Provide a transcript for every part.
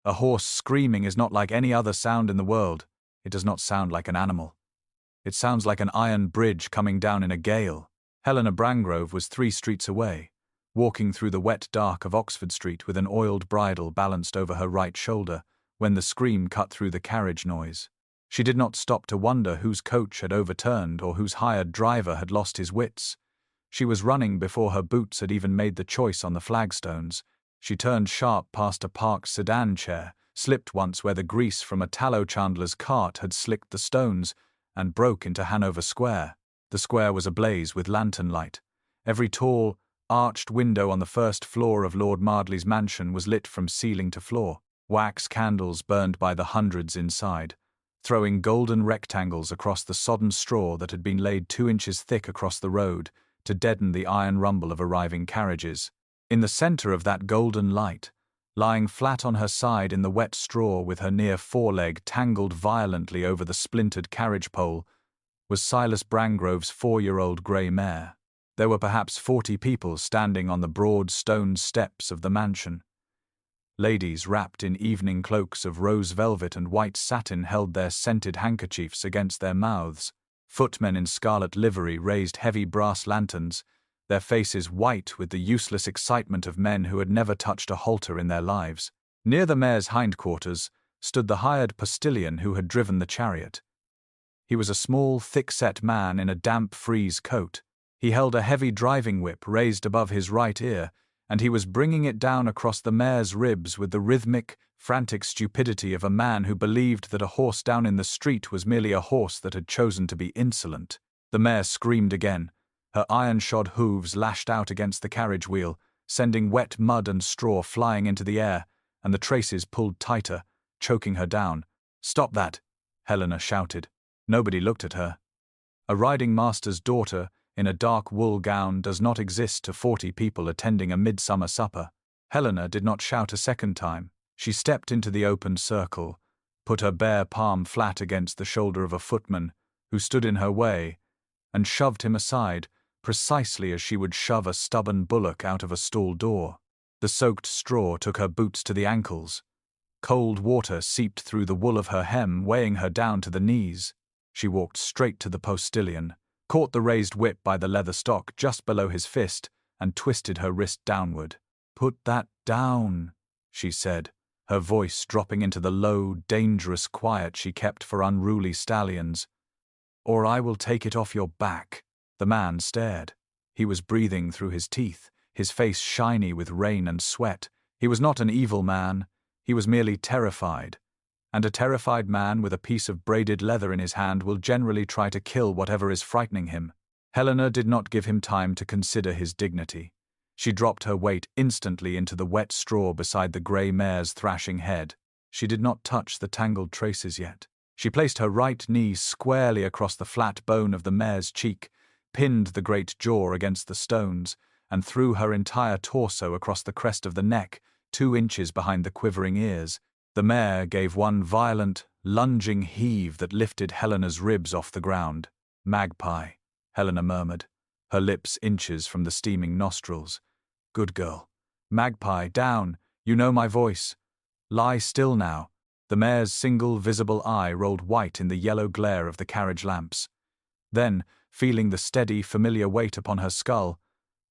A horse screaming is not like any other sound in the world. It does not sound like an animal. It sounds like an iron bridge coming down in a gale. Helena Brangrove was 3 streets away, walking through the wet dark of Oxford Street with an oiled bridle balanced over her right shoulder, when the scream cut through the carriage noise. She did not stop to wonder whose coach had overturned or whose hired driver had lost his wits. She was running before her boots had even made the choice on the flagstones. She turned sharp past a parked sedan chair, slipped once where the grease from a tallow chandler's cart had slicked the stones, and broke into Hanover Square. The square was ablaze with lantern light. Every tall, arched window on the first floor of Lord Mardley's mansion was lit from ceiling to floor. Wax candles burned by the hundreds inside, throwing golden rectangles across the sodden straw that had been laid 2 inches thick across the road to deaden the iron rumble of arriving carriages. In the center of that golden light, lying flat on her side in the wet straw with her near foreleg tangled violently over the splintered carriage pole, was Silas Brangrove's 4-year-old grey mare. There were perhaps 40 people standing on the broad stone steps of the mansion. Ladies wrapped in evening cloaks of rose velvet and white satin held their scented handkerchiefs against their mouths. Footmen in scarlet livery raised heavy brass lanterns, their faces white with the useless excitement of men who had never touched a halter in their lives. Near the mare's hindquarters stood the hired postilion who had driven the chariot. He was a small, thick-set man in a damp frieze coat. He held a heavy driving whip raised above his right ear, and he was bringing it down across the mare's ribs with the rhythmic, frantic stupidity of a man who believed that a horse down in the street was merely a horse that had chosen to be insolent. The mare screamed again. Her iron-shod hooves lashed out against the carriage wheel, sending wet mud and straw flying into the air, and the traces pulled tighter, choking her down. "Stop that!" Helena shouted. Nobody looked at her. A riding master's daughter, in a dark wool gown, does not exist to 40 people attending a midsummer supper. Helena did not shout a second time. She stepped into the open circle, put her bare palm flat against the shoulder of a footman, who stood in her way, and shoved him aside, precisely as she would shove a stubborn bullock out of a stall door. The soaked straw took her boots to the ankles. Cold water seeped through the wool of her hem, weighing her down to the knees. She walked straight to the postilion, caught the raised whip by the leather stock just below his fist, and twisted her wrist downward. "Put that down," she said, her voice dropping into the low, dangerous quiet she kept for unruly stallions. "Or I will take it off your back." The man stared. He was breathing through his teeth, his face shiny with rain and sweat. He was not an evil man. He was merely terrified. And a terrified man with a piece of braided leather in his hand will generally try to kill whatever is frightening him. Helena did not give him time to consider his dignity. She dropped her weight instantly into the wet straw beside the grey mare's thrashing head. She did not touch the tangled traces yet. She placed her right knee squarely across the flat bone of the mare's cheek, pinned the great jaw against the stones, and threw her entire torso across the crest of the neck, 2 inches behind the quivering ears. The mare gave one violent, lunging heave that lifted Helena's ribs off the ground. "Magpie," Helena murmured, her lips inches from the steaming nostrils. "Good girl. Magpie, down. You know my voice. Lie still now." The mare's single visible eye rolled white in the yellow glare of the carriage lamps. Then, feeling the steady, familiar weight upon her skull,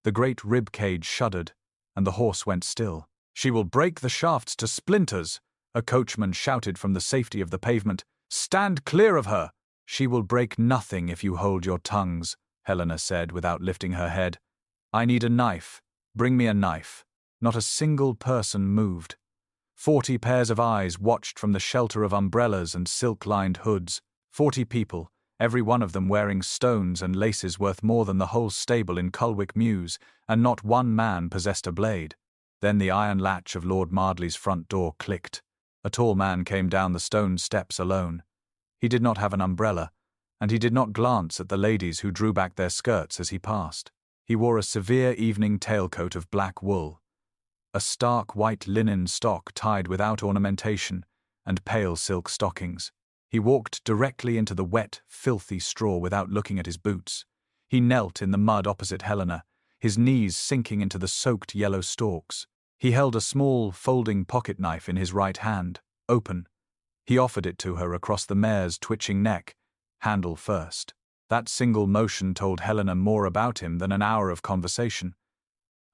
the great rib cage shuddered, and the horse went still. "She will break the shafts to splinters," a coachman shouted from the safety of the pavement. "Stand clear of her!" "She will break nothing if you hold your tongues," Helena said without lifting her head. "I need a knife. Bring me a knife." Not a single person moved. 40 pairs of eyes watched from the shelter of umbrellas and silk-lined hoods. 40 people, every one of them wearing stones and laces worth more than the whole stable in Culwick Mews, and not one man possessed a blade. Then the iron latch of Lord Mardley's front door clicked. A tall man came down the stone steps alone. He did not have an umbrella, and he did not glance at the ladies who drew back their skirts as he passed. He wore a severe evening tailcoat of black wool, a stark white linen stock tied without ornamentation, and pale silk stockings. He walked directly into the wet, filthy straw without looking at his boots. He knelt in the mud opposite Helena, his knees sinking into the soaked yellow stalks. He held a small, folding pocket knife in his right hand, open. He offered it to her across the mare's twitching neck, handle first. That single motion told Helena more about him than an hour of conversation.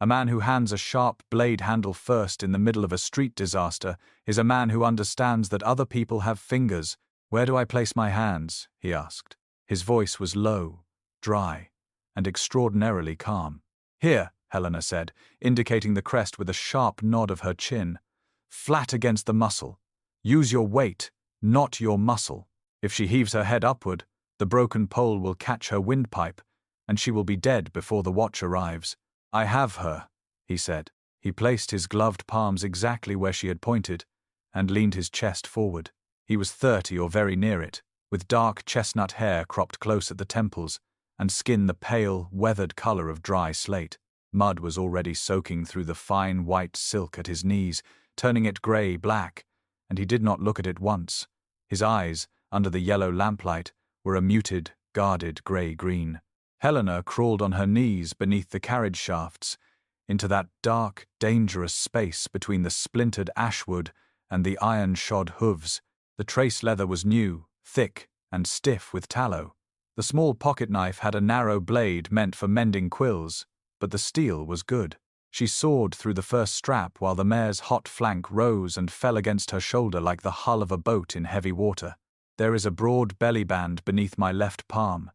A man who hands a sharp blade handle first in the middle of a street disaster is a man who understands that other people have fingers. "Where do I place my hands?" he asked. His voice was low, dry, and extraordinarily calm. "Here," Helena said, indicating the crest with a sharp nod of her chin. "Flat against the muscle. Use your weight, not your muscle. If she heaves her head upward, the broken pole will catch her windpipe, and she will be dead before the watch arrives." "I have her," he said. He placed his gloved palms exactly where she had pointed, and leaned his chest forward. He was 30 or very near it, with dark chestnut hair cropped close at the temples, and skin the pale, weathered color of dry slate. Mud was already soaking through the fine white silk at his knees, turning it grey-black, and he did not look at it once. His eyes, under the yellow lamplight, were a muted, guarded grey-green. Helena crawled on her knees beneath the carriage shafts, into that dark, dangerous space between the splintered ashwood and the iron-shod hooves. The trace leather was new, thick, and stiff with tallow. The small pocket knife had a narrow blade meant for mending quills, but the steel was good. She soared through the first strap while the mare's hot flank rose and fell against her shoulder like the hull of a boat in heavy water. "There is a broad belly band beneath my left palm,"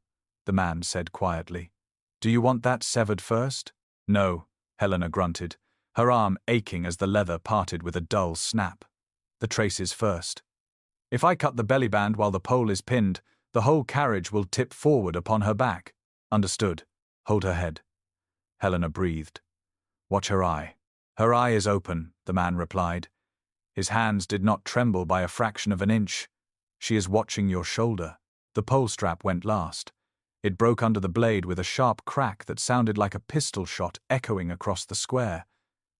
the man said quietly. "Do you want that severed first?" "No," Helena grunted, her arm aching as the leather parted with a dull snap. "The traces first. If I cut the belly band while the pole is pinned, the whole carriage will tip forward upon her back." "Understood. Hold her head." Helena breathed. "Watch her eye." "Her eye is open," the man replied. His hands did not tremble by a fraction of an inch. "She is watching your shoulder." The pole strap went last. It broke under the blade with a sharp crack that sounded like a pistol shot echoing across the square.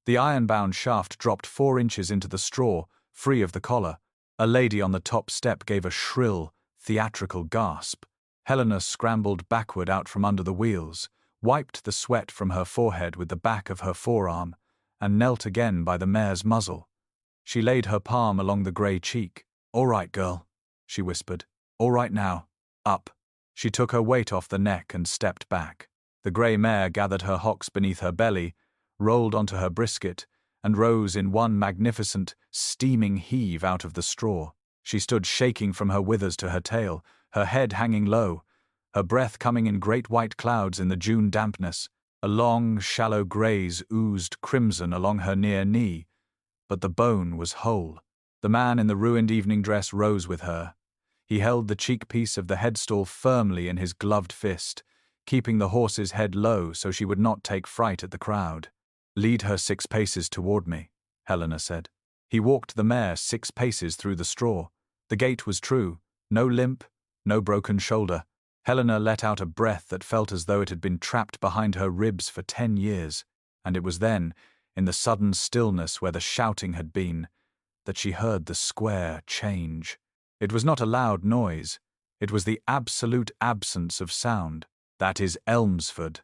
The iron-bound shaft dropped 4 inches into the straw, free of the collar. A lady on the top step gave a shrill, theatrical gasp. Helena scrambled backward out from under the wheels, wiped the sweat from her forehead with the back of her forearm, and knelt again by the mare's muzzle. She laid her palm along the grey cheek. "All right, girl," she whispered. "All right now. Up." She took her weight off the neck and stepped back. The grey mare gathered her hocks beneath her belly, rolled onto her brisket, and rose in one magnificent, steaming heave out of the straw. She stood shaking from her withers to her tail, her head hanging low, her breath coming in great white clouds in the June dampness. A long, shallow graze oozed crimson along her near knee, but the bone was whole. The man in the ruined evening dress rose with her. He held the cheek-piece of the headstall firmly in his gloved fist, keeping the horse's head low so she would not take fright at the crowd. "Lead her 6 paces toward me," Helena said. He walked the mare 6 paces through the straw. The gait was true, no limp, no broken shoulder. Helena let out a breath that felt as though it had been trapped behind her ribs for 10 years, and it was then, in the sudden stillness where the shouting had been, that she heard the square change. It was not a loud noise. It was the absolute absence of sound. "That is Elmsford,"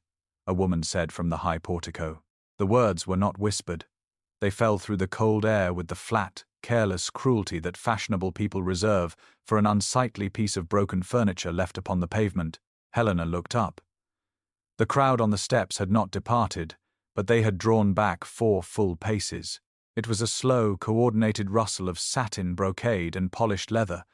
a woman said from the high portico. The words were not whispered. They fell through the cold air with the flat, careless cruelty that fashionable people reserve for an unsightly piece of broken furniture left upon the pavement. Helena looked up. The crowd on the steps had not departed, but they had drawn back 4 full paces. It was a slow, coordinated rustle of satin, brocade, and polished leather,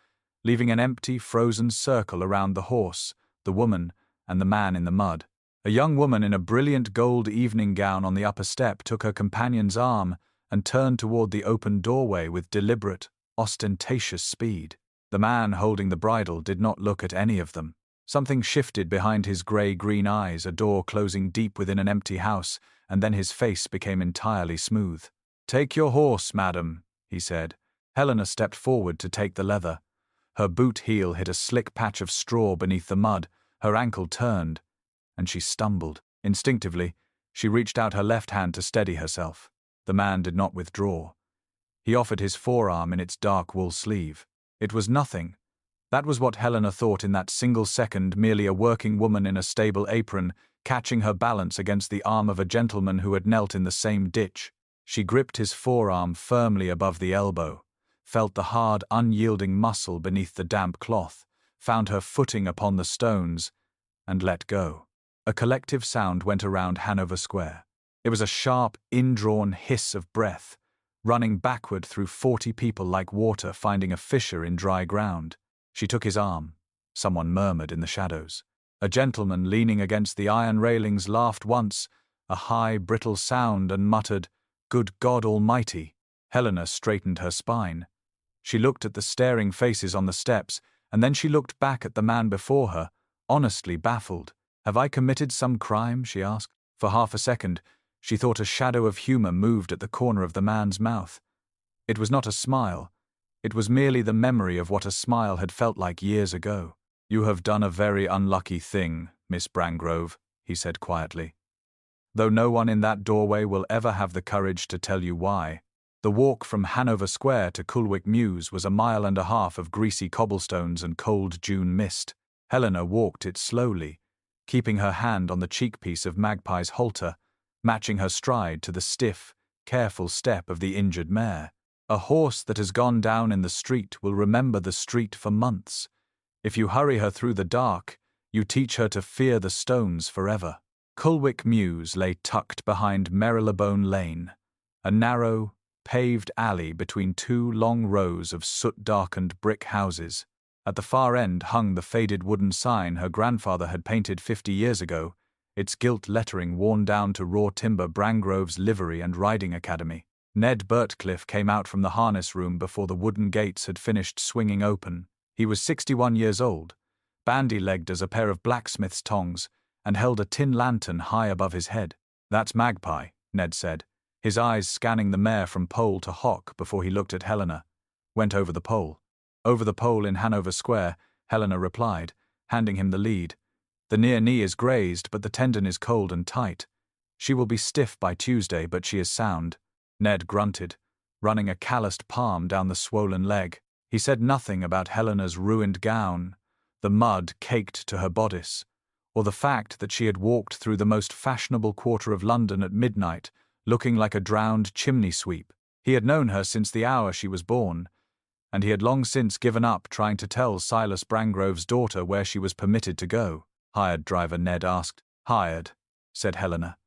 leaving an empty, frozen circle around the horse, the woman, and the man in the mud. A young woman in a brilliant gold evening gown on the upper step took her companion's arm and turned toward the open doorway with deliberate, ostentatious speed. The man holding the bridle did not look at any of them. Something shifted behind his grey-green eyes, a door closing deep within an empty house, and then his face became entirely smooth. "Take your horse, madam," he said. Helena stepped forward to take the leather. Her boot heel hit a slick patch of straw beneath the mud, her ankle turned, and she stumbled. Instinctively, she reached out her left hand to steady herself. The man did not withdraw. He offered his forearm in its dark wool sleeve. It was nothing. That was what Helena thought in that single second, merely a working woman in a stable apron, catching her balance against the arm of a gentleman who had knelt in the same ditch. She gripped his forearm firmly above the elbow, felt the hard, unyielding muscle beneath the damp cloth, found her footing upon the stones, and let go. A collective sound went around Hanover Square. It was a sharp, indrawn hiss of breath, running backward through 40 people like water finding a fissure in dry ground. She took his arm. Someone murmured in the shadows. A gentleman leaning against the iron railings laughed once, a high, brittle sound, and muttered, "Good God Almighty!" Helena straightened her spine. She looked at the staring faces on the steps, and then she looked back at the man before her, honestly baffled. "Have I committed some crime?" she asked. For half a second, she thought a shadow of humor moved at the corner of the man's mouth. It was not a smile. It was merely the memory of what a smile had felt like years ago. "You have done a very unlucky thing, Miss Brangrove," he said quietly. "Though no one in that doorway will ever have the courage to tell you why." The walk from Hanover Square to Kulwik Mews was a mile and a half of greasy cobblestones and cold June mist. Helena walked it slowly, keeping her hand on the cheekpiece of Magpie's halter, matching her stride to the stiff, careful step of the injured mare. A horse that has gone down in the street will remember the street for months. If you hurry her through the dark, you teach her to fear the stones forever. Kulwik Mews lay tucked behind Marylebone Lane, a narrow, paved alley between two long rows of soot-darkened brick houses. At the far end hung the faded wooden sign her grandfather had painted 50 years ago, its gilt lettering worn down to raw timber Brangrove's Livery and Riding Academy. Ned Birtcliffe came out from the harness room before the wooden gates had finished swinging open. He was 61 years old, bandy-legged as a pair of blacksmith's tongs, and held a tin lantern high above his head. "That's Magpie," Ned said, his eyes scanning the mare from pole to hock before he looked at Helena. "Went over the pole." "Over the pole in Hanover Square," Helena replied, handing him the lead. "The near knee is grazed, but the tendon is cold and tight. She will be stiff by Tuesday, but she is sound." Ned grunted, running a calloused palm down the swollen leg. He said nothing about Helena's ruined gown, the mud caked to her bodice, or the fact that she had walked through the most fashionable quarter of London at midnight, looking like a drowned chimney sweep. He had known her since the hour she was born, and he had long since given up trying to tell Silas Brangrove's daughter where she was permitted to go. "Hired driver?" Ned asked. "Hired," said Helena.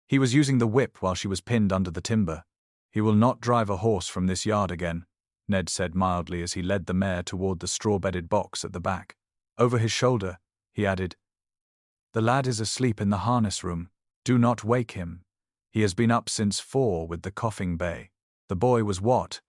"He was using the whip while she was pinned under the timber. He will not drive a horse from this yard again," Ned said mildly as he led the mare toward the straw-bedded box at the back. Over his shoulder, he added, "The lad is asleep in the harness room. Do not wake him. He has been up since 4 with the coughing bay." The boy was what?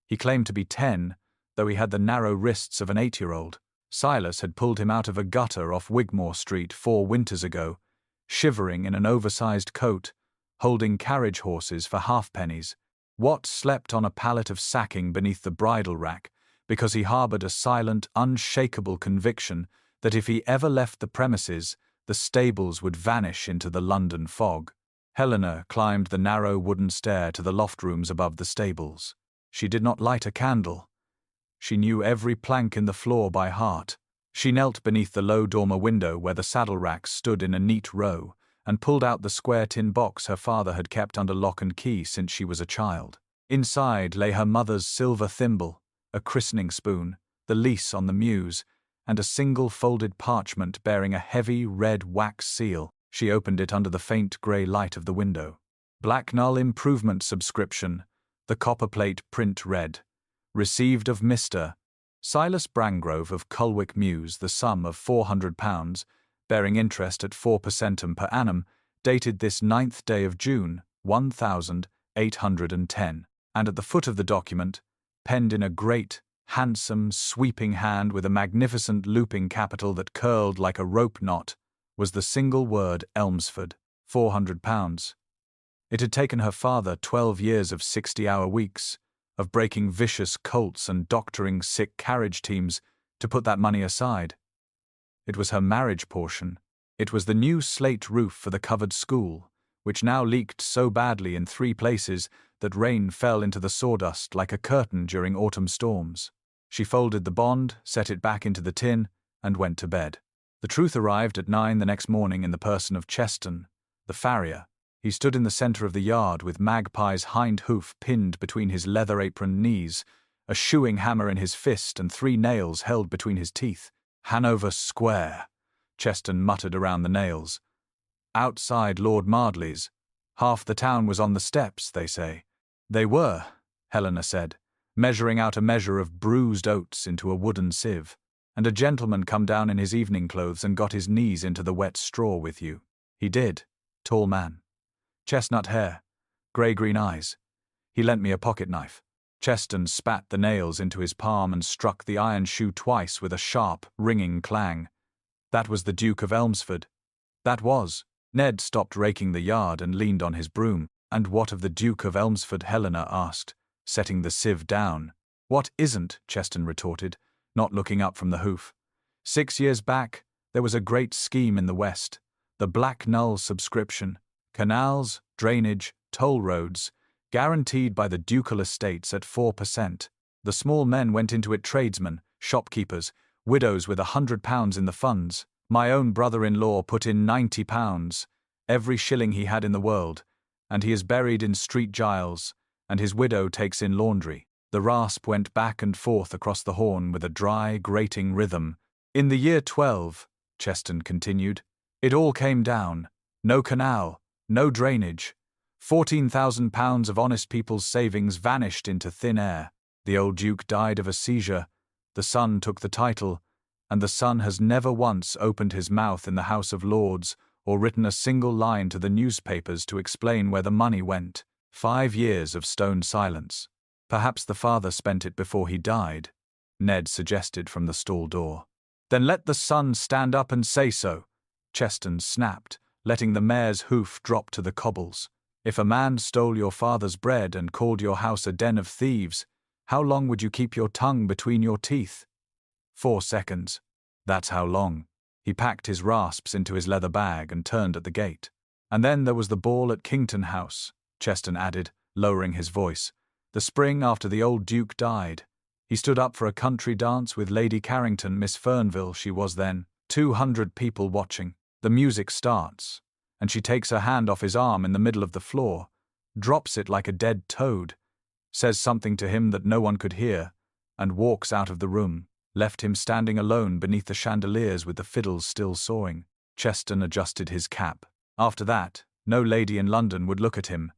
He claimed to be 10, though he had the narrow wrists of an 8-year-old. Silas had pulled him out of a gutter off Wigmore Street 4 winters ago, shivering in an oversized coat, holding carriage horses for halfpennies. Watt slept on a pallet of sacking beneath the bridle rack because he harbored a silent, unshakable conviction that if he ever left the premises, the stables would vanish into the London fog. Helena climbed the narrow wooden stair to the loft rooms above the stables. She did not light a candle. She knew every plank in the floor by heart. She knelt beneath the low dormer window where the saddle racks stood in a neat row and pulled out the square tin box her father had kept under lock and key since she was a child. Inside lay her mother's silver thimble, a christening spoon, the lease on the Mews, and a single folded parchment bearing a heavy red wax seal. She opened it under the faint grey light of the window. Blacknull Improvement Subscription, the copperplate print read. Received of Mr. Silas Brangrove of Kulwik Mews the sum of £400, bearing interest at 4% per annum, dated this 9th day of June, 1810. And at the foot of the document, penned in a great, handsome, sweeping hand with a magnificent looping capital that curled like a rope knot, was the single word Elmsford, £400. It had taken her father 12 years of 60-hour weeks, of breaking vicious colts and doctoring sick carriage teams, to put that money aside. It was her marriage portion. It was the new slate roof for the covered school, which now leaked so badly in 3 places that rain fell into the sawdust like a curtain during autumn storms. She folded the bond, set it back into the tin, and went to bed. The truth arrived at 9 the next morning in the person of Cheston, the farrier. He stood in the center of the yard with Magpie's hind hoof pinned between his leather-aproned knees, a shoeing hammer in his fist and 3 nails held between his teeth. Hanover Square, Cheston muttered around the nails. Outside Lord Mardley's. Half the town was on the steps, they say. They were, Helena said, measuring out a measure of bruised oats into a wooden sieve. And a gentleman come down in his evening clothes and got his knees into the wet straw with you. He did. Tall man. Chestnut hair. Grey-green eyes. He lent me a pocket knife. Cheston spat the nails into his palm and struck the iron shoe twice with a sharp, ringing clang. That was the Duke of Elmsford. That was. Ned stopped raking the yard and leaned on his broom. And what of the Duke of Elmsford? Helena asked, setting the sieve down. What isn't? Cheston retorted, not looking up from the hoof. 6 years back, there was a great scheme in the West. The Black Null subscription. Canals, drainage, toll roads, guaranteed by the ducal estates at 4%. The small men went into it: tradesmen, shopkeepers, widows with £100 in the funds. My own brother-in-law put in £90, every shilling he had in the world, and he is buried in Street Giles, and his widow takes in laundry. The rasp went back and forth across the horn with a dry, grating rhythm. In the year 12, Cheston continued, it all came down. No canal, no drainage. £14,000 of honest people's savings vanished into thin air. The old Duke died of a seizure. The son took the title, and the son has never once opened his mouth in the House of Lords or written a single line to the newspapers to explain where the money went. 5 years of stone silence. Perhaps the father spent it before he died, Ned suggested from the stall door. Then let the son stand up and say so, Cheston snapped, letting the mare's hoof drop to the cobbles. If a man stole your father's bread and called your house a den of thieves, how long would you keep your tongue between your teeth? 4 seconds. That's how long. He packed his rasps into his leather bag and turned at the gate. And then there was the ball at Kington House, Cheston added, lowering his voice. The spring after the old Duke died. He stood up for a country dance with Lady Carrington, Miss Fernville she was then. 200 people watching. The music starts, and she takes her hand off his arm in the middle of the floor, drops it like a dead toad, says something to him that no one could hear, and walks out of the room, left him standing alone beneath the chandeliers with the fiddles still sawing. Cheston adjusted his cap. After that, no lady in London would look at him.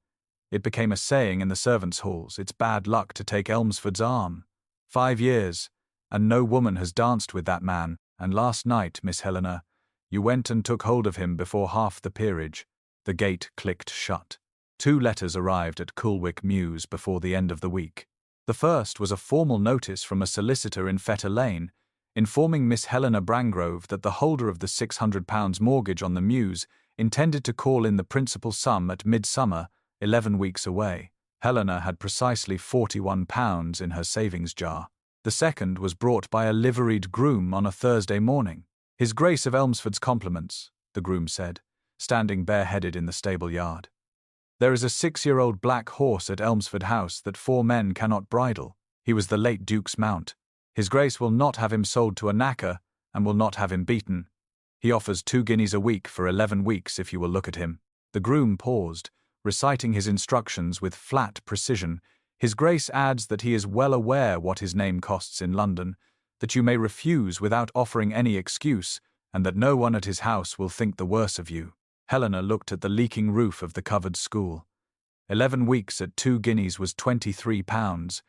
It became a saying in the servants' halls, it's bad luck to take Elmsford's arm. 5 years, and no woman has danced with that man, and last night, Miss Helena, you went and took hold of him before half the peerage. The gate clicked shut. 2 letters arrived at Coolwick Mews before the end of the week. The first was a formal notice from a solicitor in Fetter Lane, informing Miss Helena Brangrove that the holder of the £600 mortgage on the Mews intended to call in the principal sum at midsummer, 11 weeks away. Helena had precisely £41 in her savings jar. The second was brought by a liveried groom on a Thursday morning. His Grace of Elmsford's compliments, the groom said, standing bareheaded in the stable yard. There is a 6-year-old black horse at Elmsford House that 4 men cannot bridle. He was the late Duke's mount. His Grace will not have him sold to a knacker, and will not have him beaten. He offers 2 guineas a week for 11 weeks if you will look at him. The groom paused, reciting his instructions with flat precision. His Grace adds that he is well aware what his name costs in London, that you may refuse without offering any excuse, and that no one at his house will think the worse of you. Helena looked at the leaking roof of the covered school. 11 weeks at 2 guineas was £23.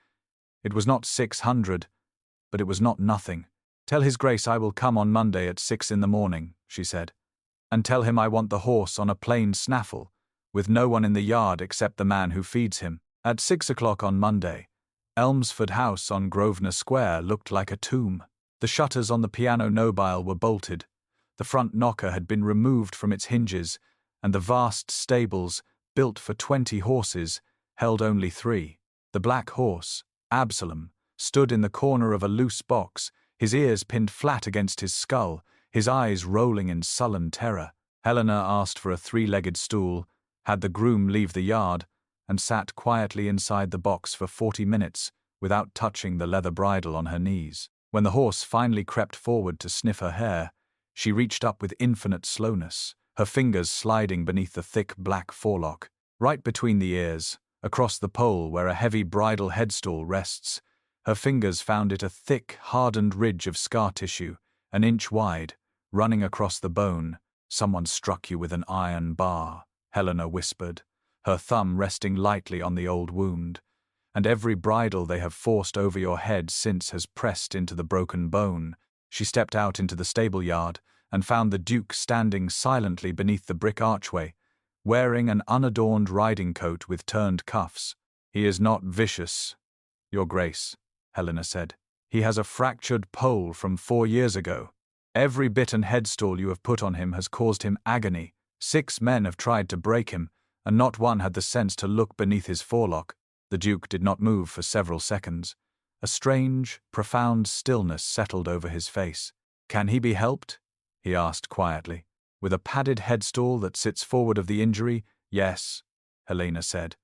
It was not 600, but it was not nothing. Tell his Grace I will come on Monday at 6 in the morning, she said, and tell him I want the horse on a plain snaffle, with no one in the yard except the man who feeds him. At 6 o'clock on Monday, Elmsford House on Grosvenor Square looked like a tomb. The shutters on the piano nobile were bolted. The front knocker had been removed from its hinges, and the vast stables, built for 20 horses, held only 3. The black horse, Absalom, stood in the corner of a loose box, his ears pinned flat against his skull, his eyes rolling in sullen terror. Helena asked for a 3-legged stool, had the groom leave the yard, and sat quietly inside the box for 40 minutes without touching the leather bridle on her knees. When the horse finally crept forward to sniff her hair, she reached up with infinite slowness, her fingers sliding beneath the thick black forelock, right between the ears, across the pole where a heavy bridal headstall rests. Her fingers found it a thick, hardened ridge of scar tissue, an inch wide, running across the bone. "Someone struck you with an iron bar," Helena whispered, her thumb resting lightly on the old wound. "And every bridle they have forced over your head since has pressed into the broken bone." She stepped out into the stable yard and found the Duke standing silently beneath the brick archway, wearing an unadorned riding coat with turned cuffs. "He is not vicious, Your Grace," Helena said. "He has a fractured pole from 4 years ago. Every bit and headstall you have put on him has caused him agony. 6 men have tried to break him, and not one had the sense to look beneath his forelock." The Duke did not move for several seconds. A strange, profound stillness settled over his face. "Can he be helped?" he asked quietly. "With a padded headstall that sits forward of the injury?" "Yes," Helena said.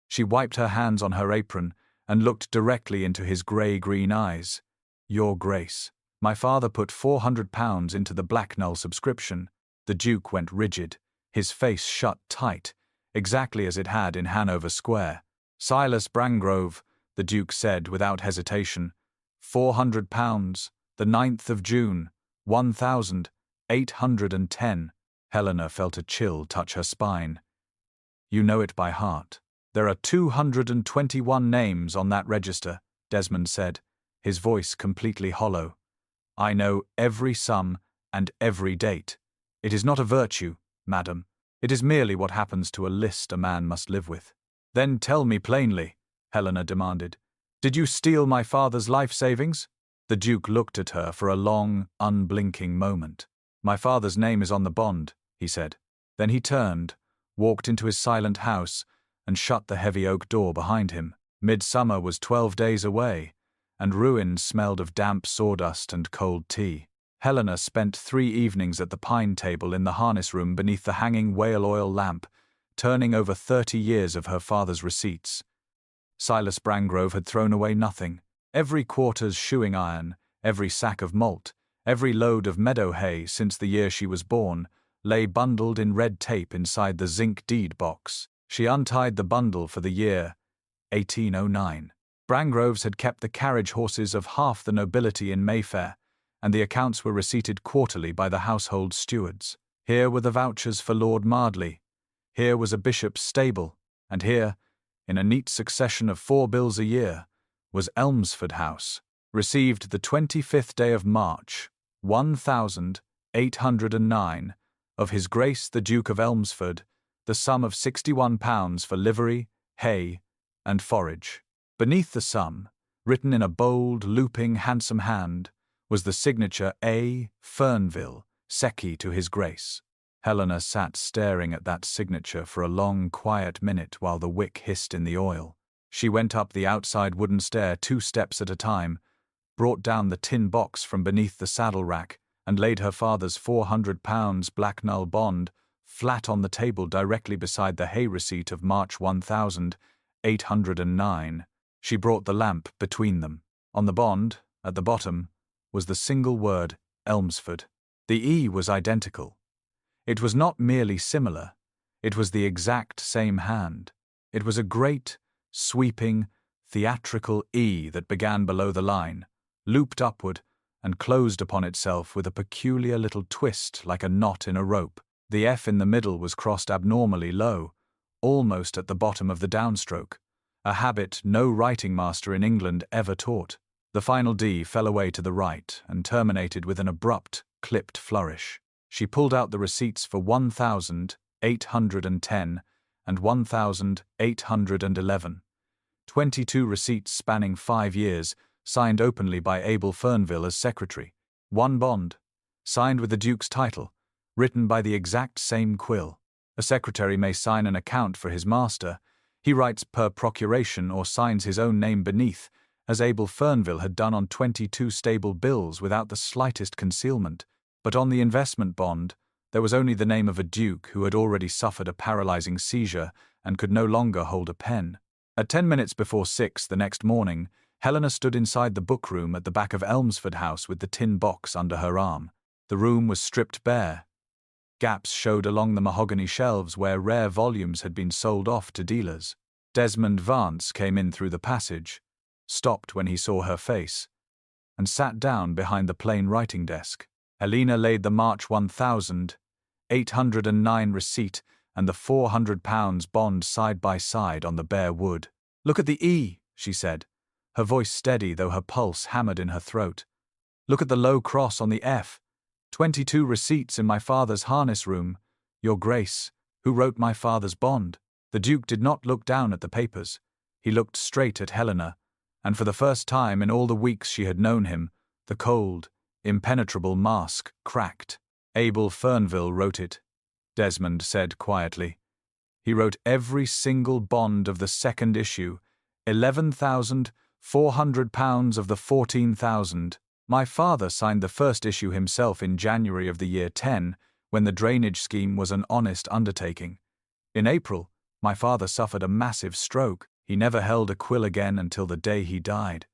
She wiped her hands on her apron and looked directly into his grey-green eyes. "Your Grace, my father put £400 into the Blacknull subscription." The Duke went rigid, his face shut tight, exactly as it had in Hanover Square. "Silas Brangrove," the Duke said without hesitation. £400, the 9th of June, 1810. Helena felt a chill touch her spine. "You know it by heart." "There are 221 names on that register," Desmond said, his voice completely hollow. "I know every sum and every date. It is not a virtue, madam. It is merely what happens to a list a man must live with." "Then tell me plainly," Helena demanded. "Did you steal my father's life savings?" The Duke looked at her for a long, unblinking moment. "My father's name is on the bond," he said. Then he turned, walked into his silent house, and shut the heavy oak door behind him. Midsummer was 12 days away, and ruin smelled of damp sawdust and cold tea. Helena spent 3 evenings at the pine table in the harness room beneath the hanging whale oil lamp, turning over 30 years of her father's receipts. Silas Brangrove had thrown away nothing. Every quarter's shoeing iron, every sack of malt, every load of meadow hay since the year she was born, lay bundled in red tape inside the zinc deed box. She untied the bundle for the year 1809. Brangroves had kept the carriage horses of half the nobility in Mayfair, and the accounts were receipted quarterly by the household stewards. Here were the vouchers for Lord Mardley. Here was a bishop's stable, and here, in a neat succession of 4 bills a year, was Elmsford House, received the 25th day of March, 1809, of His Grace the Duke of Elmsford, the sum of £61 for livery, hay, and forage. Beneath the sum, written in a bold, looping, handsome hand, was the signature A. Fernville, Secchi to His Grace. Helena sat staring at that signature for a long, quiet minute while the wick hissed in the oil. She went up the outside wooden stair 2 steps at a time, brought down the tin box from beneath the saddle rack, and laid her father's £400 Blacknull bond flat on the table directly beside the hay receipt of March 1809. She brought the lamp between them. On the bond, at the bottom, was the single word Elmsford. The E was identical. It was not merely similar, it was the exact same hand. It was a great, sweeping, theatrical E that began below the line, looped upward, and closed upon itself with a peculiar little twist like a knot in a rope. The F in the middle was crossed abnormally low, almost at the bottom of the downstroke, a habit no writing master in England ever taught. The final D fell away to the right and terminated with an abrupt, clipped flourish. She pulled out the receipts for 1810 and 1811. 22 receipts spanning 5 years, signed openly by Abel Fernville as secretary. 1 bond, signed with the Duke's title, written by the exact same quill. A secretary may sign an account for his master. He writes per procuration or signs his own name beneath, as Abel Fernville had done on 22 stable bills without the slightest concealment. But on the investment bond, there was only the name of a duke who had already suffered a paralyzing seizure and could no longer hold a pen. At 10 minutes before 6 the next morning, Helena stood inside the book room at the back of Elmsford House with the tin box under her arm. The room was stripped bare. Gaps showed along the mahogany shelves where rare volumes had been sold off to dealers. Desmond Vance came in through the passage, stopped when he saw her face, and sat down behind the plain writing desk. Helena laid the March 1,809 receipt and the £400 bond side by side on the bare wood. "Look at the E," she said, her voice steady though her pulse hammered in her throat. "Look at the low cross on the F. 22 receipts in my father's harness room. Your Grace, who wrote my father's bond?" The Duke did not look down at the papers. He looked straight at Helena, and for the first time in all the weeks she had known him, the cold, impenetrable mask cracked. "Abel Fernville wrote it," Desmond said quietly. "He wrote every single bond of the second issue, £11,400 of the 14,000. My father signed the first issue himself in January of the year 10, when the drainage scheme was an honest undertaking. In April, my father suffered a massive stroke. He never held a quill again until the day he died.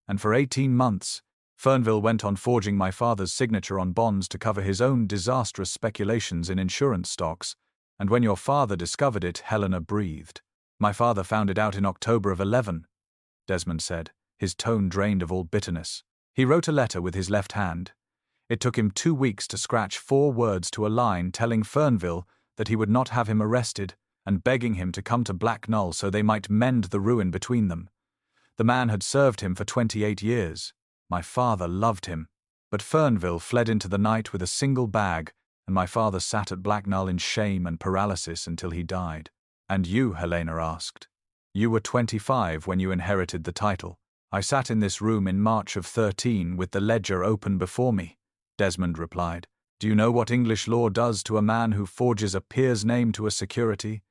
And for 18 months, Fernville went on forging my father's signature on bonds to cover his own disastrous speculations in insurance stocks, and when your father discovered it, Helena breathed. My father found it out in October of 11, Desmond said, his tone drained of all bitterness. He wrote a letter with his left hand. It took him 2 weeks to scratch 4 words to a line telling Fernville that he would not have him arrested and begging him to come to Blacknall so they might mend the ruin between them. The man had served him for 28 years. My father loved him. But Fernville fled into the night with a single bag, and my father sat at Blacknall in shame and paralysis until he died. "And you?" Helena asked. "You were 25 when you inherited the title." "I sat in this room in March of 13 with the ledger open before me," Desmond replied. "Do you know what English law does to a man who forges a peer's name to a security?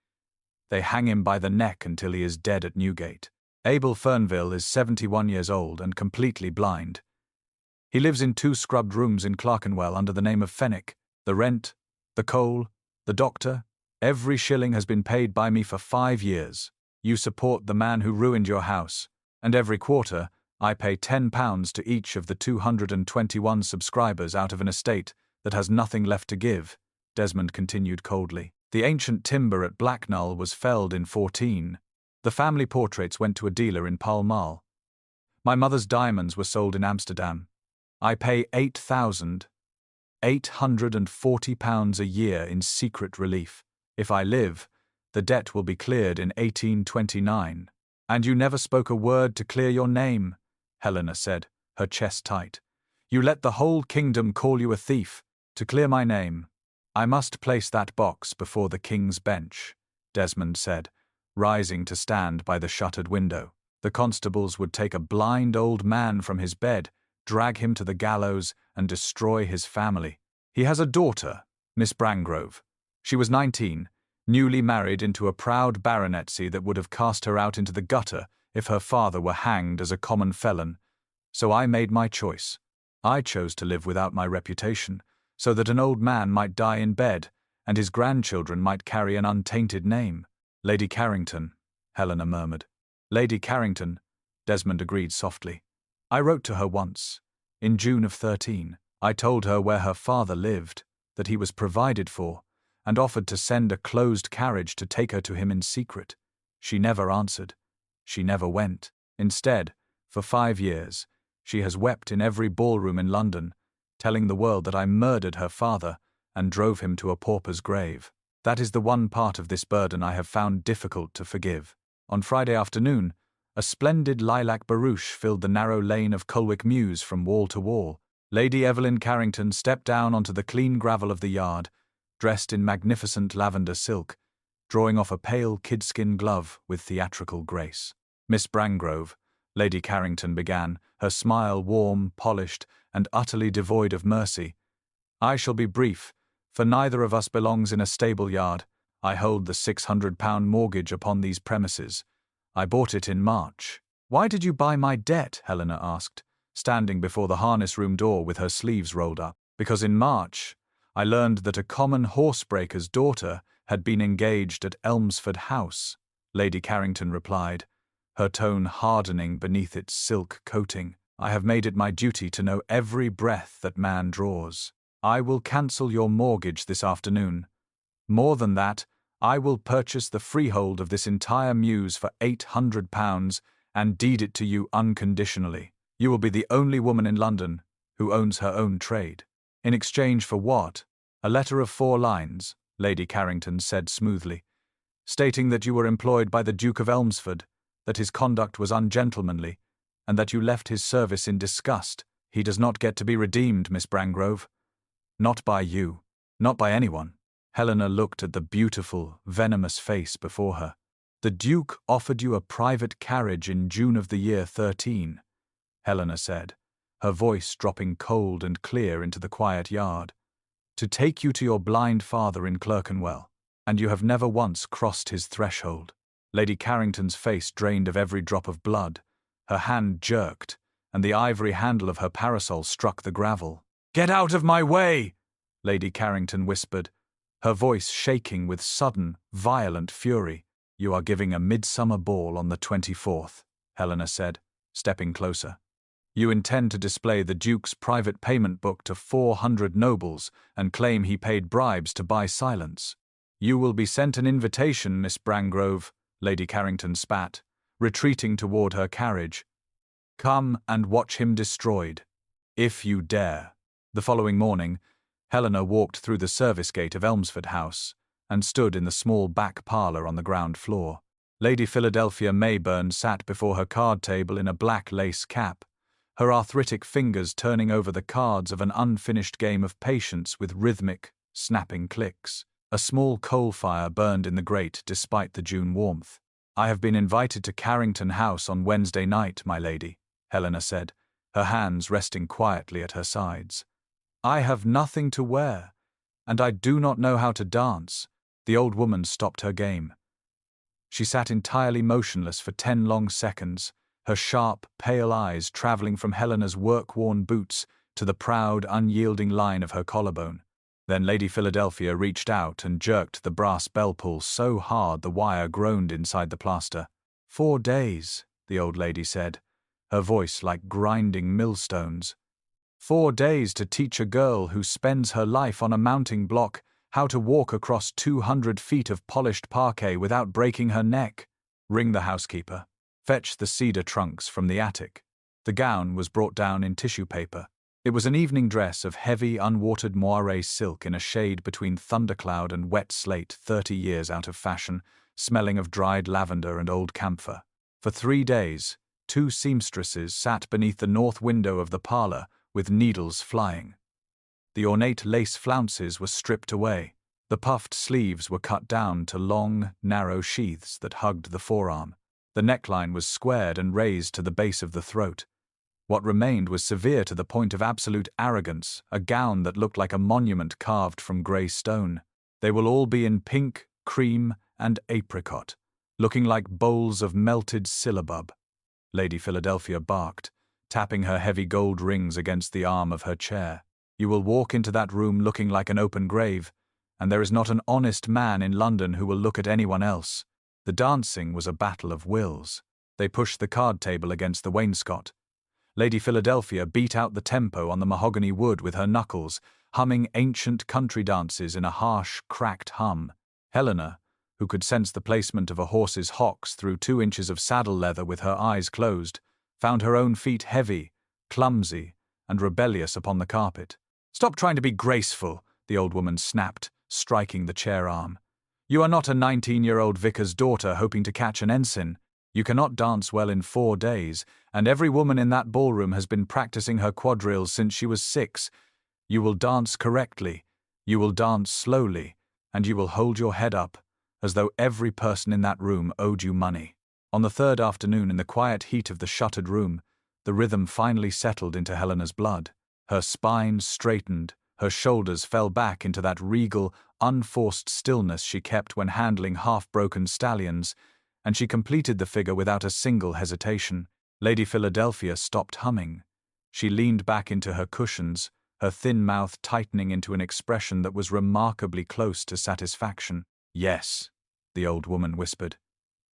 They hang him by the neck until he is dead at Newgate. Abel Fernville is 71 years old and completely blind. He lives in 2 scrubbed rooms in Clerkenwell under the name of Fenwick. The rent, the coal, the doctor, every shilling has been paid by me for 5 years. You support the man who ruined your house, and every quarter I pay £10 to each of the 221 subscribers out of an estate that has nothing left to give," Desmond continued coldly. "The ancient timber at Blacknall was felled in 14. The family portraits went to a dealer in Pall Mall. My mother's diamonds were sold in Amsterdam. I pay £8,840 a year in secret relief. If I live, the debt will be cleared in 1829. "And you never spoke a word to clear your name," Helena said, her chest tight. "You let the whole kingdom call you a thief. To clear my name, I must place that box before the King's Bench," Desmond said, rising to stand by the shuttered window. "The constables would take a blind old man from his bed, drag him to the gallows, and destroy his family. He has a daughter, Miss Brangrove. She was 19, newly married into a proud baronetcy that would have cast her out into the gutter if her father were hanged as a common felon. So I made my choice. I chose to live without my reputation, so that an old man might die in bed, and his grandchildren might carry an untainted name." "Lady Carrington," Helena murmured. "Lady Carrington," Desmond agreed softly. "I wrote to her once, in June of 13. I told her where her father lived, that he was provided for, and offered to send a closed carriage to take her to him in secret. She never answered. She never went. Instead, for 5 years, she has wept in every ballroom in London, telling the world that I murdered her father and drove him to a pauper's grave. That is the one part of this burden I have found difficult to forgive." On Friday afternoon, a splendid lilac barouche filled the narrow lane of Culwick Mews from wall to wall. Lady Evelyn Carrington stepped down onto the clean gravel of the yard, dressed in magnificent lavender silk, drawing off a pale kidskin glove with theatrical grace. "Miss Brangrove," Lady Carrington began, her smile warm, polished, and utterly devoid of mercy. "I shall be brief, for neither of us belongs in a stable yard. I hold the £600 mortgage upon these premises. I bought it in March." "Why did you buy my debt?" Helena asked, standing before the harness room door with her sleeves rolled up. "Because in March, I learned that a common horsebreaker's daughter had been engaged at Elmsford House," Lady Carrington replied, her tone hardening beneath its silk coating. "I have made it my duty to know every breath that man draws." I will cancel your mortgage this afternoon. More than that, I will purchase the freehold of this entire mews for £800 and deed it to you unconditionally. You will be the only woman in London who owns her own trade. In exchange for what? A letter of 4 lines, Lady Carrington said smoothly, stating that you were employed by the Duke of Elmsford, that his conduct was ungentlemanly, and that you left his service in disgust. He does not get to be redeemed, Miss Brangrove. Not by you. Not by anyone. Helena looked at the beautiful, venomous face before her. The Duke offered you a private carriage in June of the year 13, Helena said, her voice dropping cold and clear into the quiet yard, to take you to your blind father in Clerkenwell, and you have never once crossed his threshold. Lady Carrington's face drained of every drop of blood, her hand jerked, and the ivory handle of her parasol struck the gravel. "Get out of my way!" Lady Carrington whispered, her voice shaking with sudden, violent fury. "You are giving a midsummer ball on the 24th, Helena said, stepping closer. You intend to display the Duke's private payment book to 400 nobles and claim he paid bribes to buy silence. You will be sent an invitation, Miss Brangrove," Lady Carrington spat, retreating toward her carriage. "Come and watch him destroyed, if you dare." The following morning, Helena walked through the service gate of Elmsford House and stood in the small back parlour on the ground floor. Lady Philadelphia Mayburn sat before her card table in a black lace cap, her arthritic fingers turning over the cards of an unfinished game of patience with rhythmic, snapping clicks. A small coal fire burned in the grate despite the June warmth. "I have been invited to Carrington House on Wednesday night, my lady," Helena said, her hands resting quietly at her sides. "I have nothing to wear, and I do not know how to dance." The old woman stopped her game. She sat entirely motionless for 10 long seconds, her sharp, pale eyes travelling from Helena's work-worn boots to the proud, unyielding line of her collarbone. Then Lady Philadelphia reached out and jerked the brass bell pull so hard the wire groaned inside the plaster. 4 days, the old lady said, her voice like grinding millstones. 4 days to teach a girl who spends her life on a mounting block how to walk across 200 feet of polished parquet without breaking her neck. Ring the housekeeper. Fetch the cedar trunks from the attic. The gown was brought down in tissue paper. It was an evening dress of heavy, unwatered moiré silk in a shade between thundercloud and wet slate, 30 years out of fashion, smelling of dried lavender and old camphor. For 3 days, 2 seamstresses sat beneath the north window of the parlour, with needles flying. The ornate lace flounces were stripped away. The puffed sleeves were cut down to long, narrow sheaths that hugged the forearm. The neckline was squared and raised to the base of the throat. What remained was severe to the point of absolute arrogance, a gown that looked like a monument carved from grey stone. They will all be in pink, cream, and apricot, looking like bowls of melted syllabub. Lady Philadelphia barked, tapping her heavy gold rings against the arm of her chair. "You will walk into that room looking like an open grave, and there is not an honest man in London who will look at anyone else." The dancing was a battle of wills. They pushed the card table against the wainscot. Lady Philadelphia beat out the tempo on the mahogany wood with her knuckles, humming ancient country dances in a harsh, cracked hum. Helena, who could sense the placement of a horse's hocks through 2 inches of saddle leather with her eyes closed, found her own feet heavy, clumsy, and rebellious upon the carpet. "Stop trying to be graceful," the old woman snapped, striking the chair arm. "You are not a 19-year-old vicar's daughter hoping to catch an ensign. You cannot dance well in 4 days, and every woman in that ballroom has been practicing her quadrilles since she was 6. You will dance correctly, you will dance slowly, and you will hold your head up, as though every person in that room owed you money." On the 3rd afternoon, in the quiet heat of the shuttered room, the rhythm finally settled into Helena's blood. Her spine straightened, her shoulders fell back into that regal, unforced stillness she kept when handling half-broken stallions, and she completed the figure without a single hesitation. Lady Philadelphia stopped humming. She leaned back into her cushions, her thin mouth tightening into an expression that was remarkably close to satisfaction. "Yes," the old woman whispered.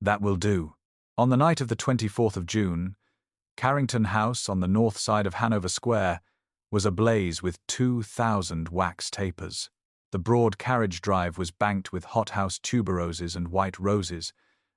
"That will do." On the night of the 24th of June, Carrington House on the north side of Hanover Square was ablaze with 2,000 wax tapers. The broad carriage drive was banked with hothouse tuberoses and white roses,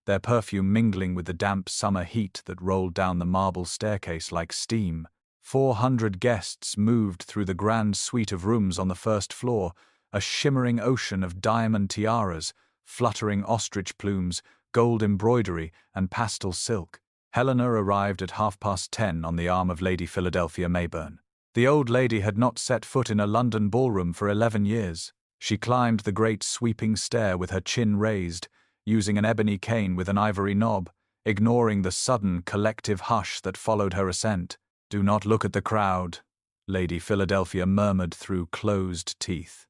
their perfume mingling with the damp summer heat that rolled down the marble staircase like steam. 400 guests moved through the grand suite of rooms on the first floor, a shimmering ocean of diamond tiaras, fluttering ostrich plumes, gold embroidery, and pastel silk. Helena arrived at 10:30 on the arm of Lady Philadelphia Mayburn. The old lady had not set foot in a London ballroom for 11 years. She climbed the great sweeping stair with her chin raised, using an ebony cane with an ivory knob, ignoring the sudden collective hush that followed her ascent. "Do not look at the crowd," Lady Philadelphia murmured through closed teeth.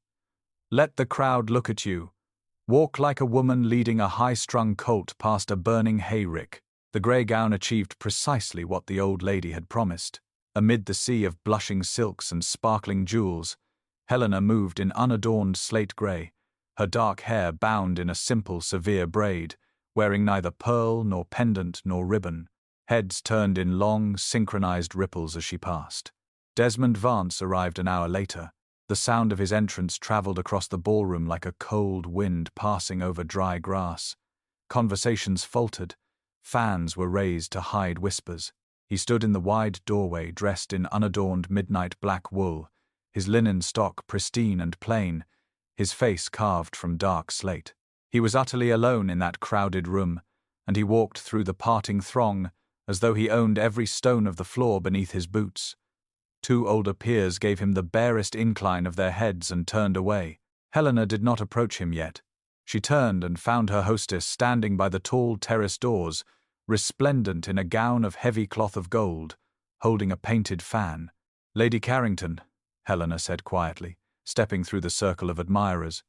"Let the crowd look at you. Walk like a woman leading a high-strung colt past a burning hayrick." The grey gown achieved precisely what the old lady had promised. Amid the sea of blushing silks and sparkling jewels, Helena moved in unadorned slate grey, her dark hair bound in a simple, severe braid, wearing neither pearl nor pendant nor ribbon. Heads turned in long, synchronized ripples as she passed. Desmond Vance arrived an hour later. The sound of his entrance traveled across the ballroom like a cold wind passing over dry grass. Conversations faltered. Fans were raised to hide whispers. He stood in the wide doorway, dressed in unadorned midnight black wool, his linen stock pristine and plain, his face carved from dark slate. He was utterly alone in that crowded room, and he walked through the parting throng as though he owned every stone of the floor beneath his boots. Two older peers gave him the barest incline of their heads and turned away. Helena did not approach him yet. She turned and found her hostess standing by the tall terrace doors, resplendent in a gown of heavy cloth of gold, holding a painted fan. "Lady Carrington," Helena said quietly, stepping through the circle of admirers.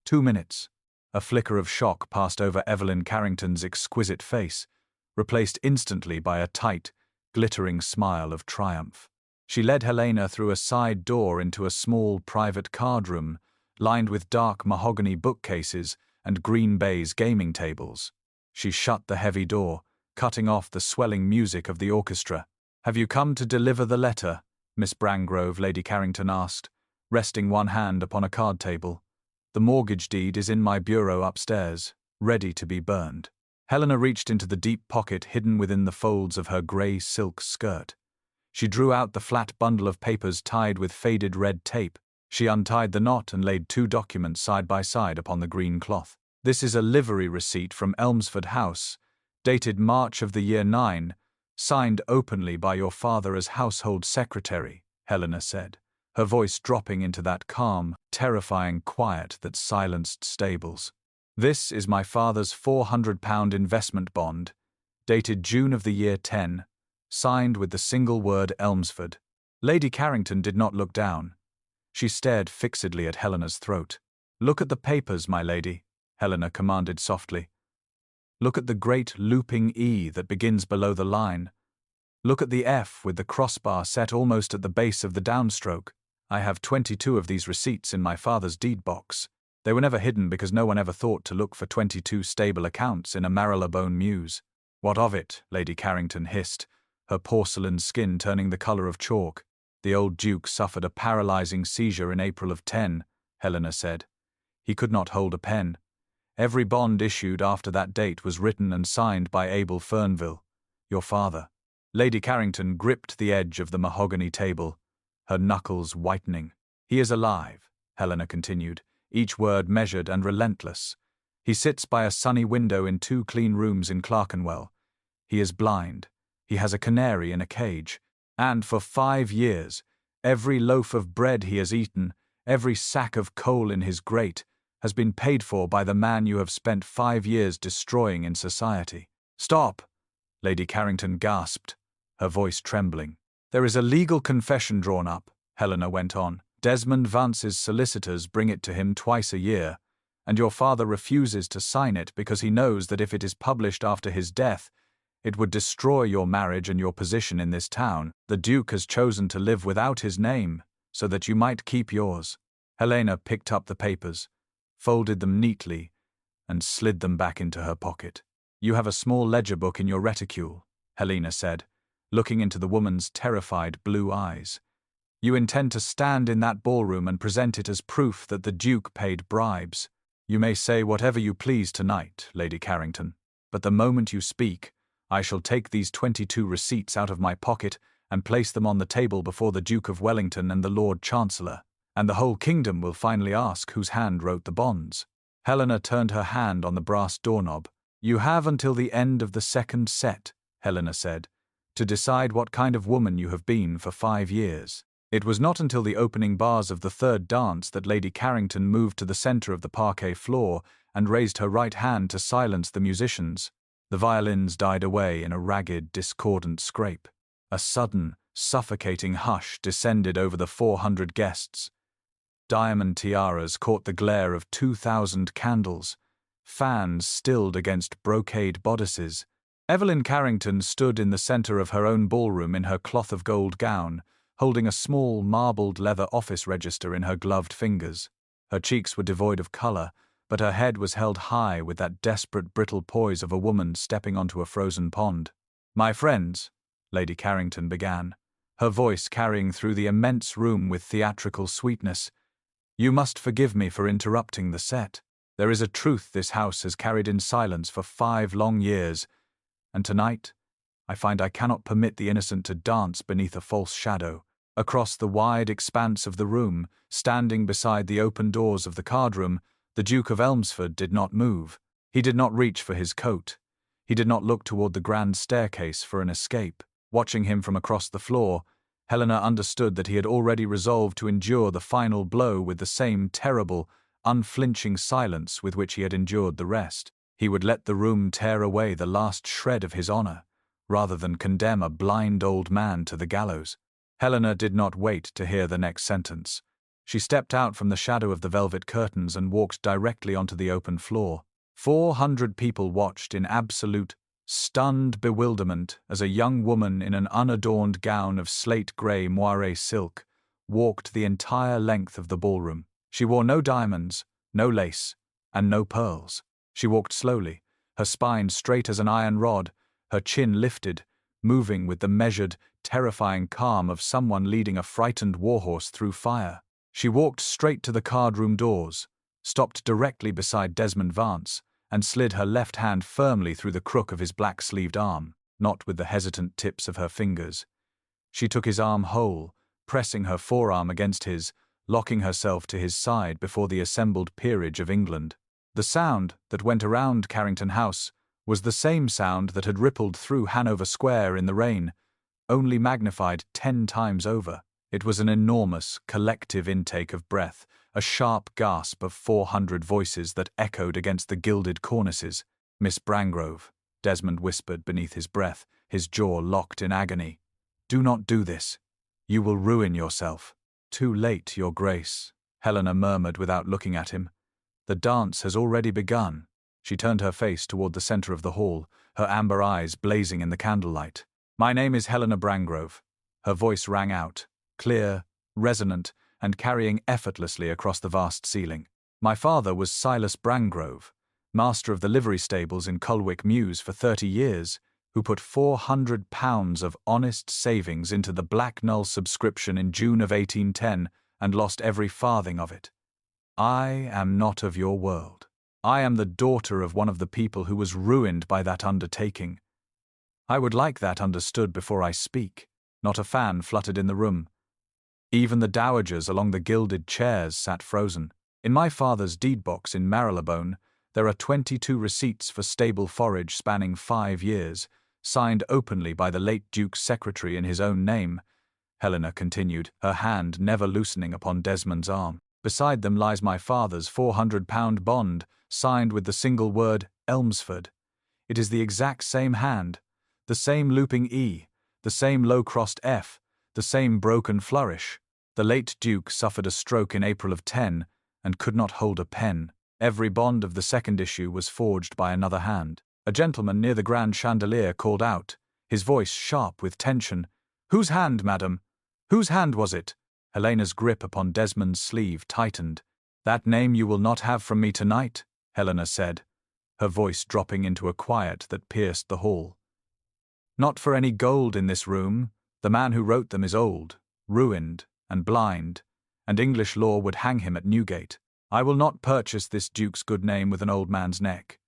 2 minutes. A flicker of shock passed over Evelyn Carrington's exquisite face, replaced instantly by a tight, glittering smile of triumph. She led Helena through a side door into a small private card room, lined with dark mahogany bookcases and green baize gaming tables. She shut the heavy door, cutting off the swelling music of the orchestra. "Have you come to deliver the letter?" Miss Brangrove, Lady Carrington asked, resting one hand upon a card table. "The mortgage deed is in my bureau upstairs, ready to be burned." Helena reached into the deep pocket hidden within the folds of her grey silk skirt. She drew out the flat bundle of papers tied with faded red tape. She untied the knot and laid 2 documents side by side upon the green cloth. "This is a livery receipt from Elmsford House, dated March of the year 9, signed openly by your father as household secretary," Helena said, her voice dropping into that calm, terrifying quiet that silenced stables. "This is my father's £400 investment bond, dated June of the year 10, signed with the single word Elmsford." Lady Carrington did not look down. She stared fixedly at Helena's throat. "Look at the papers, my lady," Helena commanded softly. "Look at the great looping E that begins below the line. Look at the F with the crossbar set almost at the base of the downstroke. I have 22 of these receipts in my father's deed box. They were never hidden because no one ever thought to look for 22 stable accounts in a Marylebone mews." "What of it?" Lady Carrington hissed, her porcelain skin turning the colour of chalk. "The old Duke suffered a paralyzing seizure in April of 10, Helena said. "He could not hold a pen. Every bond issued after that date was written and signed by Abel Fernville, your father." Lady Carrington gripped the edge of the mahogany table, her knuckles whitening. "He is alive," Helena continued, each word measured and relentless. "He sits by a sunny window in 2 clean rooms in Clerkenwell. He is blind. He has a canary in a cage. And for 5 years, every loaf of bread he has eaten, every sack of coal in his grate, has been paid for by the man you have spent 5 years destroying in society." "Stop!" Lady Carrington gasped, her voice trembling. "There is a legal confession drawn up," Helena went on. "Desmond Vance's solicitors bring it to him twice a year, and your father refuses to sign it because he knows that if it is published after his death, it would destroy your marriage and your position in this town. The Duke has chosen to live without his name, so that you might keep yours." Helena picked up the papers, folded them neatly, and slid them back into her pocket. "You have a small ledger book in your reticule," Helena said, looking into the woman's terrified blue eyes. You intend to stand in that ballroom and present it as proof that the Duke paid bribes. You may say whatever you please tonight, Lady Carrington, but the moment you speak, I shall take these 22 receipts out of my pocket and place them on the table before the Duke of Wellington and the Lord Chancellor, and the whole kingdom will finally ask whose hand wrote the bonds. Helena turned her hand on the brass doorknob. You have until the end of the second set, Helena said, to decide what kind of woman you have been for 5 years. It was not until the opening bars of the third dance that Lady Carrington moved to the centre of the parquet floor and raised her right hand to silence the musicians. The violins died away in a ragged, discordant scrape. A sudden, suffocating hush descended over the 400 guests. Diamond tiaras caught the glare of 2,000 candles. Fans stilled against brocade bodices. Evelyn Carrington stood in the centre of her own ballroom in her cloth of gold gown, holding a small marbled leather office register in her gloved fingers. Her cheeks were devoid of colour, but her head was held high with that desperate brittle poise of a woman stepping onto a frozen pond. My friends, Lady Carrington began, her voice carrying through the immense room with theatrical sweetness, you must forgive me for interrupting the set. There is a truth this house has carried in silence for 5 long years, and tonight I find I cannot permit the innocent to dance beneath a false shadow. Across the wide expanse of the room, standing beside the open doors of the card-room, the Duke of Elmsford did not move. He did not reach for his coat. He did not look toward the grand staircase for an escape. Watching him from across the floor, Helena understood that he had already resolved to endure the final blow with the same terrible, unflinching silence with which he had endured the rest. He would let the room tear away the last shred of his honor, rather than condemn a blind old man to the gallows. Helena did not wait to hear the next sentence. She stepped out from the shadow of the velvet curtains and walked directly onto the open floor. 400 people watched in absolute, stunned bewilderment as a young woman in an unadorned gown of slate-grey moiré silk walked the entire length of the ballroom. She wore no diamonds, no lace, and no pearls. She walked slowly, her spine straight as an iron rod, her chin lifted, moving with the measured, terrifying calm of someone leading a frightened warhorse through fire. She walked straight to the card-room doors, stopped directly beside Desmond Vance, and slid her left hand firmly through the crook of his black-sleeved arm, not with the hesitant tips of her fingers. She took his arm whole, pressing her forearm against his, locking herself to his side before the assembled peerage of England. The sound that went around Carrington House was the same sound that had rippled through Hanover Square in the rain, only magnified 10 times over. It was an enormous, collective intake of breath, a sharp gasp of 400 voices that echoed against the gilded cornices. Miss Brangrove, Desmond whispered beneath his breath, his jaw locked in agony. Do not do this. You will ruin yourself. Too late, Your Grace, Helena murmured without looking at him. The dance has already begun. She turned her face toward the center of the hall, her amber eyes blazing in the candlelight. My name is Helena Brangrove. Her voice rang out, clear, resonant, and carrying effortlessly across the vast ceiling. My father was Silas Brangrove, master of the livery stables in Culwick Mews for 30 years, who put £400 of honest savings into the Blacknull subscription in June of 1810 and lost every farthing of it. I am not of your world. I am the daughter of one of the people who was ruined by that undertaking. I would like that understood before I speak. Not a fan fluttered in the room. Even the dowagers along the gilded chairs sat frozen. In my father's deed box in Marylebone, there are 22 receipts for stable forage spanning 5 years, signed openly by the late Duke's secretary in his own name, Helena continued, her hand never loosening upon Desmond's arm. Beside them lies my father's £400 bond, signed with the single word Elmsford. It is the exact same hand, the same looping E, the same low-crossed F, the same broken flourish. The late Duke suffered a stroke in April of 10 and could not hold a pen. Every bond of the second issue was forged by another hand. A gentleman near the grand chandelier called out, his voice sharp with tension, "Whose hand, madam? Whose hand was it?" Helena's grip upon Desmond's sleeve tightened. "That name you will not have from me tonight," Helena said, her voice dropping into a quiet that pierced the hall. "Not for any gold in this room. The man who wrote them is old, ruined, and blind, and English law would hang him at Newgate. I will not purchase this duke's good name with an old man's neck.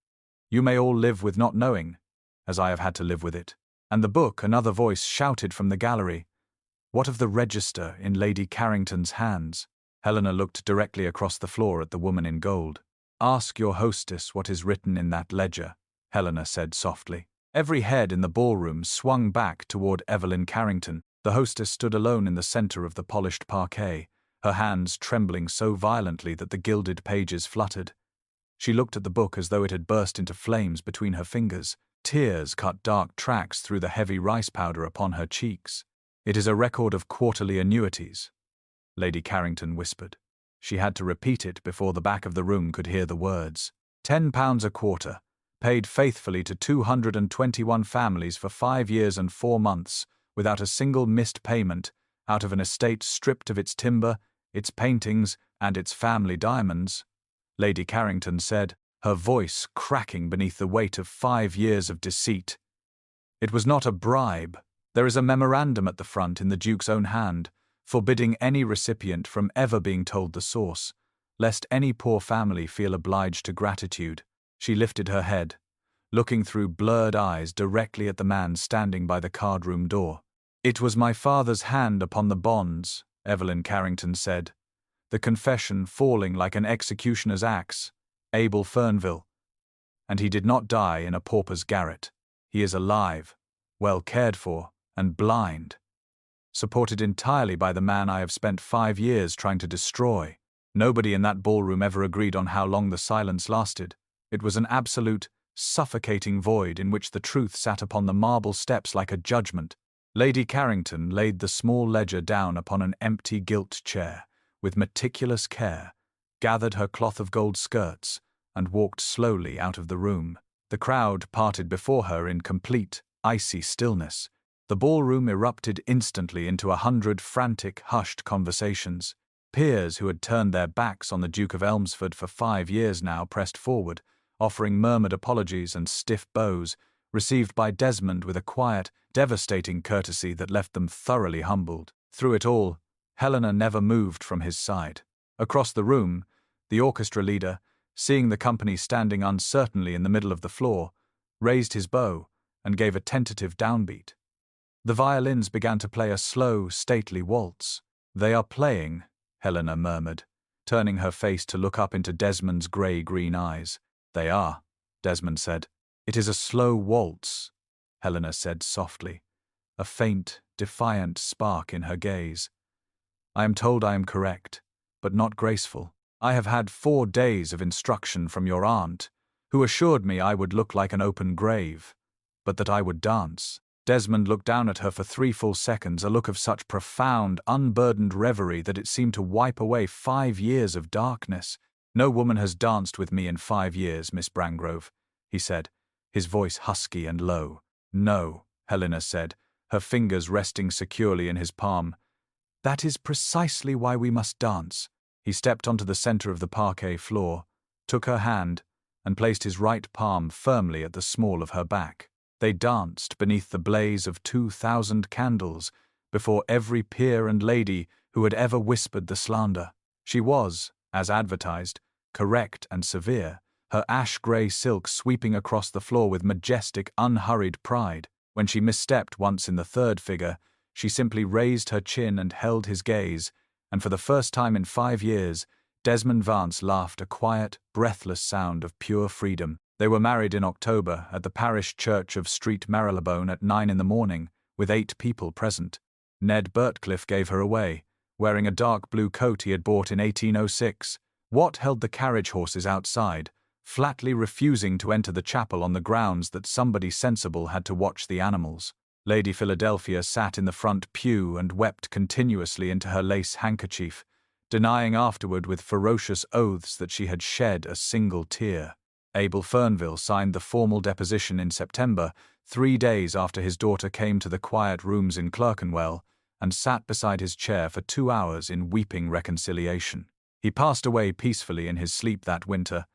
You may all live with not knowing, as I have had to live with it. And the book, another voice shouted from the gallery. What of the register in Lady Carrington's hands? Helena looked directly across the floor at the woman in gold. Ask your hostess what is written in that ledger, Helena said softly. Every head in the ballroom swung back toward Evelyn Carrington. The hostess stood alone in the center of the polished parquet, her hands trembling so violently that the gilded pages fluttered. She looked at the book as though it had burst into flames between her fingers. Tears cut dark tracks through the heavy rice powder upon her cheeks. It is a record of quarterly annuities, Lady Carrington whispered. She had to repeat it before the back of the room could hear the words. £10 a quarter, paid faithfully to 221 families for 5 years and 4 months, without a single missed payment, out of an estate stripped of its timber, its paintings, and its family diamonds, Lady Carrington said, her voice cracking beneath the weight of 5 years of deceit. It was not a bribe. There is a memorandum at the front in the Duke's own hand, forbidding any recipient from ever being told the source, lest any poor family feel obliged to gratitude. She lifted her head, looking through blurred eyes directly at the man standing by the card-room door. It was my father's hand upon the bonds, Evelyn Carrington said, the confession falling like an executioner's axe, Abel Fernville. And he did not die in a pauper's garret. He is alive, well cared for, and blind, supported entirely by the man I have spent 5 years trying to destroy. Nobody in that ballroom ever agreed on how long the silence lasted. It was an absolute, suffocating void in which the truth sat upon the marble steps like a judgment. Lady Carrington laid the small ledger down upon an empty gilt chair, with meticulous care, gathered her cloth of gold skirts, and walked slowly out of the room. The crowd parted before her in complete, icy stillness. The ballroom erupted instantly into 100 frantic, hushed conversations. Peers who had turned their backs on the Duke of Elmsford for 5 years now pressed forward, offering murmured apologies and stiff bows, received by Desmond with a quiet, devastating courtesy that left them thoroughly humbled. Through it all, Helena never moved from his side. Across the room, the orchestra leader, seeing the company standing uncertainly in the middle of the floor, raised his bow and gave a tentative downbeat. The violins began to play a slow, stately waltz. They are playing, Helena murmured, turning her face to look up into Desmond's grey-green eyes. They are, Desmond said. It is a slow waltz, Helena said softly, a faint, defiant spark in her gaze. I am told I am correct, but not graceful. I have had 4 days of instruction from your aunt, who assured me I would look like an open grave, but that I would dance. Desmond looked down at her for 3 full seconds, a look of such profound, unburdened reverie that it seemed to wipe away 5 years of darkness. No woman has danced with me in 5 years, Miss Brangrove, he said, his voice husky and low. No, Helena said, her fingers resting securely in his palm. That is precisely why we must dance. He stepped onto the center of the parquet floor, took her hand, and placed his right palm firmly at the small of her back. They danced beneath the blaze of 2,000 candles, before every peer and lady who had ever whispered the slander. She was, as advertised, correct and severe, her ash-grey silk sweeping across the floor with majestic, unhurried pride. When she misstepped once in the third figure, she simply raised her chin and held his gaze, and for the first time in 5 years, Desmond Vance laughed a quiet, breathless sound of pure freedom. They were married in October at the parish church of Street Marylebone at 9 in the morning, with 8 people present. Ned Birtcliffe gave her away, wearing a dark blue coat he had bought in 1806. Watt held the carriage horses outside, flatly refusing to enter the chapel on the grounds that somebody sensible had to watch the animals. Lady Philadelphia sat in the front pew and wept continuously into her lace handkerchief, denying afterward with ferocious oaths that she had shed a single tear. Abel Fernville signed the formal deposition in September, 3 days after his daughter came to the quiet rooms in Clerkenwell, and sat beside his chair for 2 hours in weeping reconciliation. He passed away peacefully in his sleep that winter,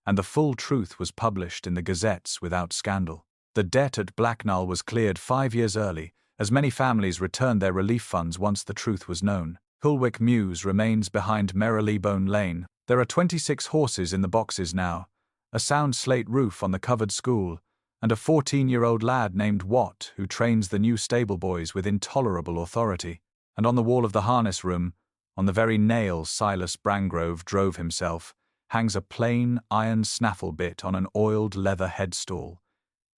and the full truth was published in the gazettes without scandal. The debt at Blacknall was cleared 5 years early, as many families returned their relief funds once the truth was known. Hulwick Mews remains behind Marylebone Lane. There are 26 horses in the boxes now, a sound slate roof on the covered school, and a 14-year-old lad named Watt who trains the new stable boys with intolerable authority. And on the wall of the harness room, on the very nail Silas Brangrove drove himself, hangs a plain iron snaffle bit on an oiled leather headstall.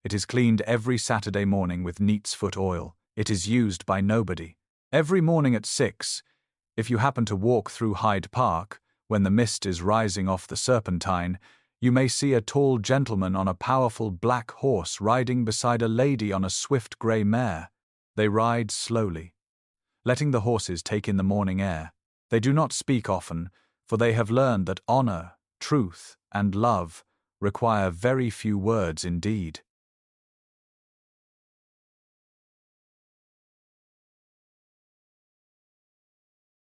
It is cleaned every Saturday morning with neat's foot oil. It is used by nobody. Every morning at 6, if you happen to walk through Hyde Park, when the mist is rising off the Serpentine, you may see a tall gentleman on a powerful black horse riding beside a lady on a swift grey mare. They ride slowly, letting the horses take in the morning air. They do not speak often, for they have learned that honor, truth, and love require very few words indeed.